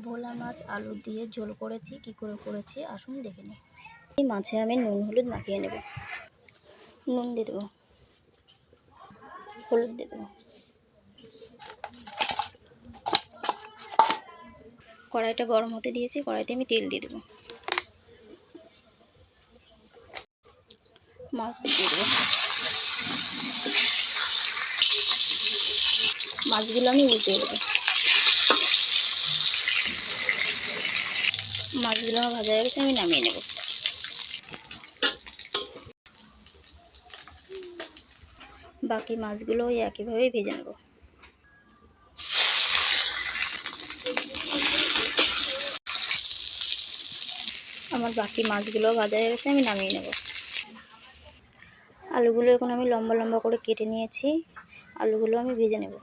ভোলা মাছ আলু দিয়ে ঝোল করেছি। কি করে করেছি আসুন দেখে নিই। এই মাছে আমি নুন হলুদ মাখিয়ে নেব। নুন দিয়ে দেবো, হলুদ দিয়ে দেবো, কড়াইটা গরম হতে দিয়েছি। কড়াইতে আমি তেল দিয়ে দেবো, মাছ দিয়ে দেবো। মাছগুলো আমি উল্টে দেবো। মাছগুলো আমার ভাজা হয়ে গেছে, আমি নামিয়ে নেব। বাকি মাছগুলো ওই একইভাবেই ভেজে নেব। আমার বাকি মাছগুলো ভাজা হয়ে গেছে, আমি নামিয়ে নেব। আলুগুলো এখন আমি লম্বা লম্বা করে কেটে নিয়েছি। আলুগুলো আমি ভেজে নেব।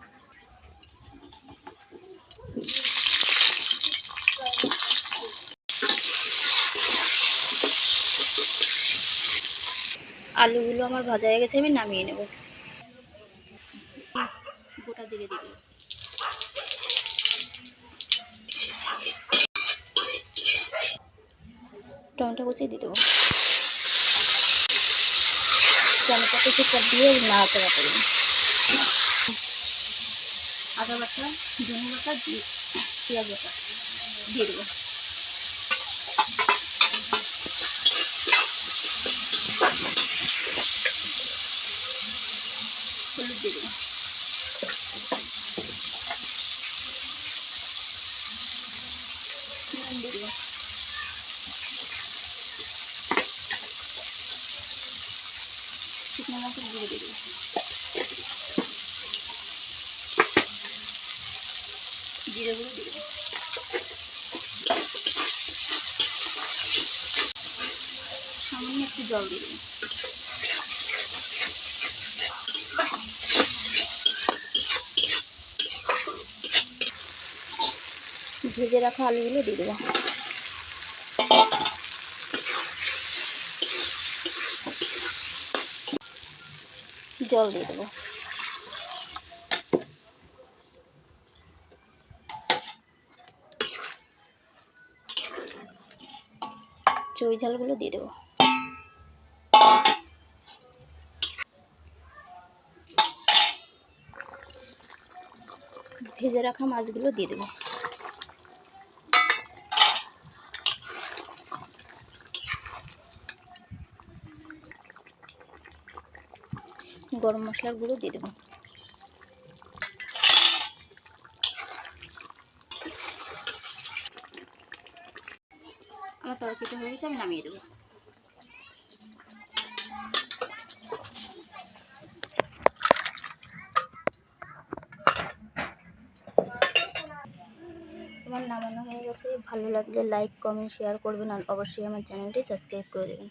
আলুগুলো আমার ভাজা হয়ে গেছে, আমি নামিয়ে নেব। গোটা জিরে দিয়ে দেবো, টমেটো কুচি দিয়ে দেবো, টমেটো কুচিটা দিয়ে নাড়াচাড়া করব। আদা বাটা, ধনে বাটা, পেঁয়াজ বাটা দিয়ে দেবো। হলুদ দিয়ে দেবো, নুন দিয়ে দেবো, শুকনো লঙ্কার গুঁড়ো দিয়ে দেবো, জিরে গুঁড়ো দিয়ে দেবো, সামান্য একটু জল দিয়ে দেবো। ভেজে রাখা আলুগুলো দিয়ে দেবো। জল দিয়ে দেবো। চই ঝালগুলো দিয়ে দেবো। ভেজে রাখা মাছগুলো দিয়ে দেবো। গরম মশলার গুঁড়ো দিয়ে দেবো। আমার তরকারিটা হয়ে গেছে, আমি নামিয়ে দেবো। আমার নামানো হয়ে গেছে। ভালো লাগলে লাইক কমেন্ট শেয়ার করবেন আর অবশ্যই আমার চ্যানেলটি সাবস্ক্রাইব করে দেবেন।